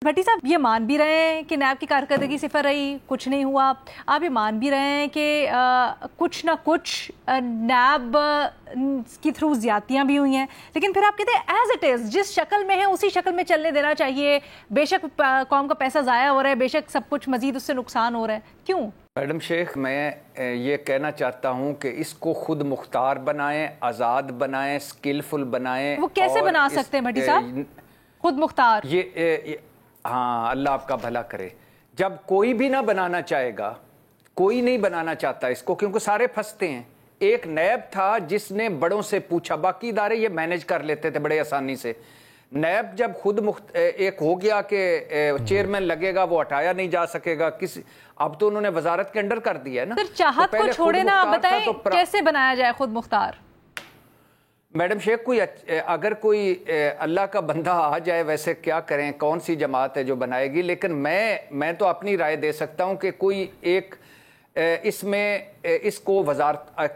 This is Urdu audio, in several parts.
بھٹی صاحب یہ مان بھی رہے ہیں کہ نیب کی کارکردگی صفر رہی، کچھ نہیں ہوا، آپ یہ مان بھی رہے ہیں کہ کچھ نہ کچھ نیب کی تھرو زیادتیاں بھی ہوئی ہیں، لیکن پھر آپ کہتے ہیں ایز اٹ از جس شکل میں ہے اسی شکل میں چلنے دینا چاہیے، بے شک قوم کا پیسہ ضائع ہو رہا ہے، بے شک سب کچھ مزید اس سے نقصان ہو رہا ہے، کیوں؟ میڈم شیخ، میں یہ کہنا چاہتا ہوں کہ اس کو خود مختار بنائیں، آزاد بنائیں، سکلفل بنائیں۔ وہ کیسے بنا سکتے ہیں بھٹی صاحب خود مختار؟ ہاں، اللہ آپ کا بھلا کرے۔ جب کوئی بھی نہ بنانا چاہے گا، کوئی نہیں بنانا چاہتا اس کو، کیونکہ سارے پھنستے ہیں۔ ایک نیب تھا جس نے بڑوں سے پوچھا، باقی ادارے یہ مینج کر لیتے تھے بڑے آسانی سے۔ نیب جب خود ایک ہو گیا کہ چیئرمین لگے گا، وہ ہٹایا نہیں جا سکے گا کسی، اب تو انہوں نے وزارت کے انڈر کر دیا ہے نا۔ پھر چاہت کو چھوڑے نا، بتائیں کیسے بنایا جائے خود مختار؟ میڈم شیخ، اگر کوئی اللہ کا بندہ آ جائے، ویسے کیا کریں، کون سی جماعت ہے جو بنائے گی، لیکن میں تو اپنی رائے دے سکتا ہوں کہ کوئی ایک اس میں اس کو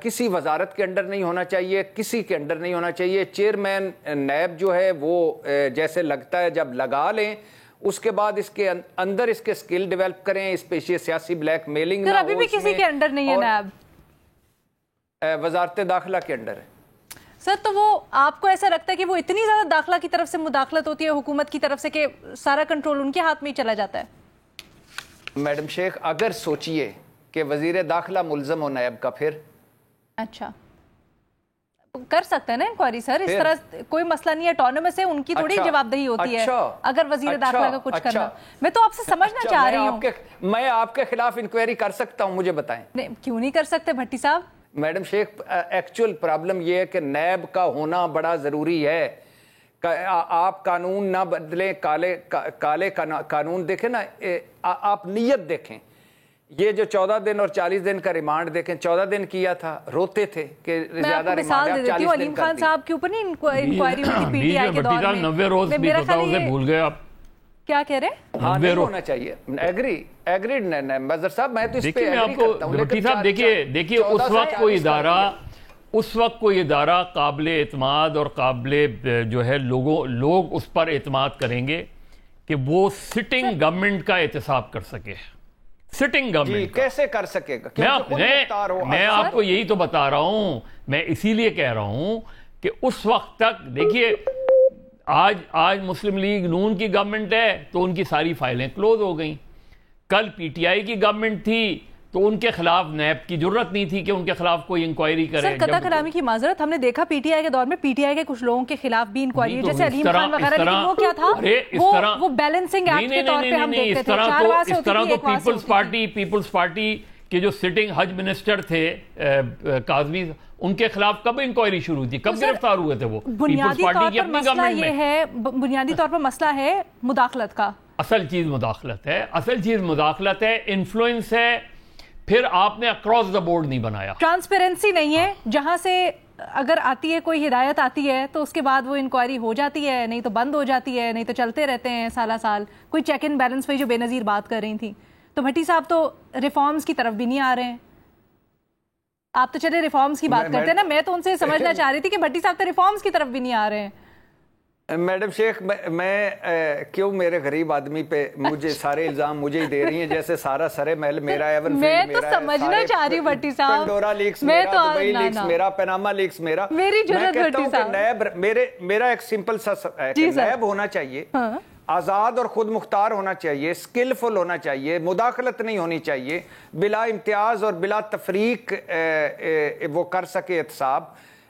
کسی وزارت کے انڈر نہیں ہونا چاہیے، کسی کے انڈر نہیں ہونا چاہیے۔ چیئرمین نیب جو ہے وہ جیسے لگتا ہے جب لگا لیں، اس کے بعد اس کے اندر اس کے سکل ڈیولپ کریں، اس پہ سیاسی بلیک میلنگ نہ ہو۔ ابھی بھی کسی کے انڈر نہیں ہے نیب؟ وزارت داخلہ کے انڈر ہے سر۔ تو وہ آپ کو ایسا لگتا ہے کہ وہ اتنی زیادہ داخلہ کی طرف سے مداخلت ہوتی ہے حکومت کی طرف سے کہ سارا کنٹرول ان کے ہاتھ میں ہی چلا جاتا ہے؟ میڈم شیخ، اگر سوچئے کہ وزیر داخلہ ملزم ہو نیب کا، پھر اچھا کر سکتا ہے نا انکوائری سر، اس طرح کوئی مسئلہ نہیں ہے، اٹونومس ہے، ان کی تھوڑی جواب دہی ہوتی ہے اگر وزیر داخلہ کا کچھ کرنا۔ میں تو آپ سے سمجھنا چاہ رہی ہوں، میں آپ کے خلاف انکوائری کر سکتا ہوں، مجھے بتائیں۔ کیوں نہیں کر سکتے بھٹی صاحب؟ میڈم شیخ، ایکچول پرابلم یہ ہے کہ نیب کا ہونا بڑا ضروری ہے۔ آپ قانون نہ بدلیں، کالے قانون دیکھیں نا، آپ نیت دیکھیں۔ یہ جو 14 دن اور 40 دن کا ریمانڈ دیکھیں، 14 دن کیا تھا، روتے تھے کہ زیادہ ریمانڈ ہے، 40 دن علیم خان صاحب کے اوپر نہیں انکوائری ہوئی تھی پی ٹی آئی کے دور میں، 90 روز بھی بتا اسے بھول گئے آپ کیا کہہ رہے ہیں؟ ہاں، نہیں ہونا چاہیے، ایگریڈ مظہر صاحب، میں تو اس پہ ایگری کرتا ہوں۔ بھٹی صاحب دیکھیے اس وقت کوئی ادارہ قابل اعتماد اور قابل جو ہے لوگ اس پر اعتماد کریں گے کہ وہ سٹنگ گورنمنٹ کا احتساب کر سکے۔ سٹنگ گورنمنٹ کیسے کر سکے گا؟ میں آپ کو یہی تو بتا رہا ہوں، میں اسی لیے کہہ رہا ہوں کہ اس وقت تک دیکھیے، آج مسلم لیگ نون کی گورنمنٹ ہے تو ان کی ساری فائلیں کلوز ہو گئیں۔ کل پی ٹی آئی کی گورنمنٹ تھی تو ان کے خلاف نیب کی ضرورت نہیں تھی کہ ان کے خلاف کوئی انکوائری کرے۔ سر قطع کلامی کی معذرت، ہم نے دیکھا پی ٹی آئی کے دور میں پی ٹی آئی کے کچھ لوگوں کے خلاف بھی انکوائری، جیسے علیم خان وغیرہ، لیکن وہ کیا تھا، وہ بیلنسنگ ایکٹ کے طور پہ ہم دیکھتے تھے، 4 ماہ سے ہوتی تھی، 1 ماہ سے ہوتی تھی۔ پیپلز پارٹی کے جو سٹنگ حج منسٹر تھے کاظمی، ان کے خلاف کب انکوائری شروع ہوئی تھی، کب گرفتار ہوئے تھے وہ؟ بنیادی طور پر مسئلہ یہ ہے، بنیادی طور پر مسئلہ ہے مداخلت کا۔ اصل چیز مداخلت ہے، انفلوئنس ہے، پھر آپ نے اکراس دا بورڈ نہیں بنایا، ٹرانسپیرنسی نہیں ہے، جہاں سے اگر آتی ہے کوئی ہدایت آتی ہے تو اس کے بعد وہ انکوائری ہو جاتی ہے، نہیں تو بند ہو جاتی ہے، نہیں تو چلتے رہتے ہیں سالہ سال، کوئی چیک ان بیلنس پہ جو بے نظیر بات کر رہی تھی۔ تو بھٹی صاحب تو ریفارمز کی طرف بھی نہیں آ رہے ہیں، آپ تو چلے ریفارمز کی بات کرتے ہیں نا، میں تو ان سے سمجھنا چاہ رہی تھی کہ بھٹی صاحب تو ریفارمز کی طرف بھی نہیں آ رہے ہیں۔ میڈم شیخ، میں کیوں میرے غریب آدمی پہ مجھے سارے الزام مجھے ہی دے رہی ہیں، جیسے سارا سرے محل میرا، ایون میں تو سمجھنا چاہ رہی ہوں بھٹی صاحب، پنڈورا لیکس میرا، دبئی لیکس میرا، پیناما لیکس میرا۔ میری جرات بھٹی صاحب، میرا ایک سمپل سا ہے کہ نیب ہونا چاہیے، آزاد اور خود مختار ہونا چاہیے، سکلفل ہونا چاہیے، مداخلت نہیں ہونی چاہیے، بلا امتیاز اور بلا تفریق وہ کر سکے احتساب۔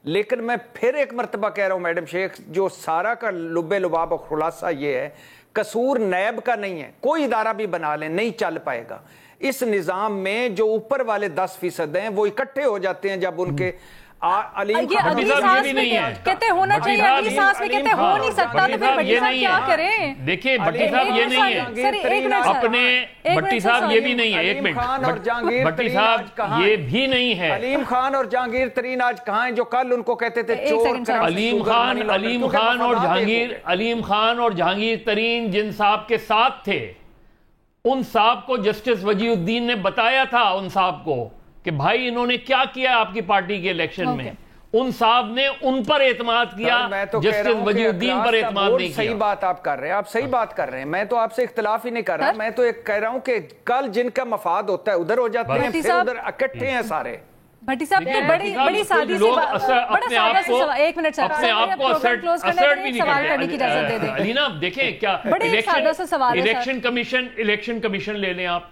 لیکن میں پھر ایک مرتبہ کہہ رہا ہوں میڈم شیخ، جو سارا کا لب لباب اور خلاصہ یہ ہے، قصور نیب کا نہیں ہے، کوئی ادارہ بھی بنا لیں نہیں چل پائے گا۔ اس نظام میں جو اوپر والے 10% ہیں وہ اکٹھے ہو جاتے ہیں، جب ان کے علیم خان اگلی سانس میں کہتے ہونا چاہیے، اگلی سانس میں کہتے ہو نہیں سکتا، تو پھر بھٹی صاحب کیا کریں؟ دیکھیے بھٹی صاحب یہ نہیں ہے اپنے، بھٹی صاحب یہ بھی نہیں ہے، ایک منٹ، بھٹی صاحب یہ بھی نہیں ہے۔ علیم خان اور جہانگیر ترین آج کہاں ہیں جو کل ان کو کہتے تھے چور؟ علیم خان اور جہانگیر ترین جن صاحب کے ساتھ تھے، ان صاحب کو جسٹس وجیہ الدین نے بتایا تھا، ان صاحب کو کہ بھائی انہوں نے کیا کیا آپ کی پارٹی کے الیکشن میں، ان صاحب نے ان پر اعتماد کیا، جسٹس وجی الدین پر اعتماد نہیں کیا۔ صحیح بات آپ کر رہے ہیں، آپ صحیح بات کر رہے ہیں، میں تو آپ سے اختلاف ہی نہیں کر رہا، میں تو ایک کہہ رہا ہوں کہ کل جن کا مفاد ہوتا ہے ادھر ہو جاتے ہیں، پھر ادھر اکٹھے ہیں سارے۔ بھٹی صاحب تو بڑی سادی سی اپنے آپ کو ایک منٹ سر اپنے آپ کو اسرٹ بھی نہیں سوال کرنے کی اجازت دے دیں۔ علینا دیکھیں کیا الیکشن کمیشن لے لیں آپ،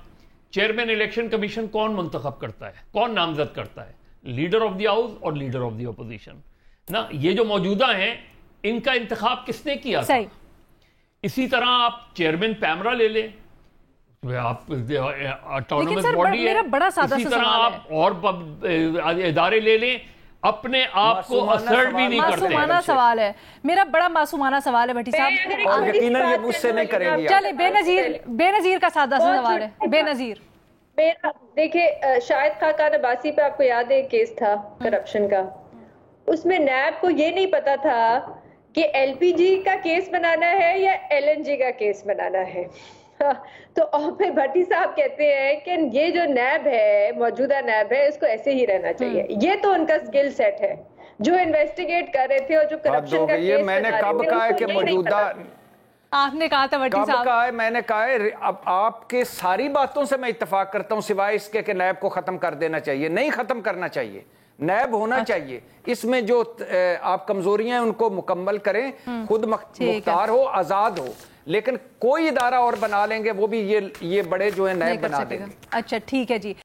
چیئرمین الیکشن کمیشن کون منتخب کرتا ہے، کون نامزد کرتا ہے؟ لیڈر آف دی ہاؤس اور لیڈر آف دی اپوزیشن نا۔ یہ جو موجودہ ہیں ان کا انتخاب کس نے کیا تھا؟ اسی طرح آپ چیئرمین پیمرا لے لیں، آپ آٹونومس باڈی ہے، اسی طرح آپ اور ادارے لے لیں، اپنے آپ کو اثرٹ بھی نہیں کرتے۔ معصومانہ سوال ہے میرا، بڑا معصومانہ سوال ہے بھٹی صاحب، اور یقیناً یہ مجھ سے نہیں کریں گے۔ چلے بے نظیر کا سادہ سا سوال ہے، بے نظیر۔ دیکھیں شاہد خاقان عباسی پہ آپ کو یاد ہے کیس تھا کرپشن کا، اس میں نیب کو یہ نہیں پتا تھا کہ ایل پی جی کا کیس بنانا ہے یا ایل این جی کا کیس بنانا ہے، تو اور پھر بھٹی صاحب کہتے ہیں کہ یہ جو نیب ہے، موجودہ نیب ہے، اس کو ایسے ہی رہنا چاہیے۔ یہ تو ان کا سکل سیٹ ہے جو انویسٹیگیٹ کر رہے تھے اور جو کرپشن کا کیس میں نے کب کہا ہے کہ موجودہ، آپ نے کہا تھا بھٹی صاحب، کب کہا ہے میں نے کہا ہے، اب آپ کے ساری باتوں سے میں اتفاق کرتا ہوں سوائے اس کے کہ نیب کو ختم کر دینا چاہیے، نہیں ختم کرنا چاہیے، نیب ہونا چاہیے، اس میں جو آپ کمزوریاں ہیں ان کو مکمل کریں، خود مختار ہو، آزاد ہو، لیکن کوئی ادارہ اور بنا لیں گے وہ بھی یہ بڑے جو ہیں نیب بنا دیں گے۔ اچھا ٹھیک ہے جی۔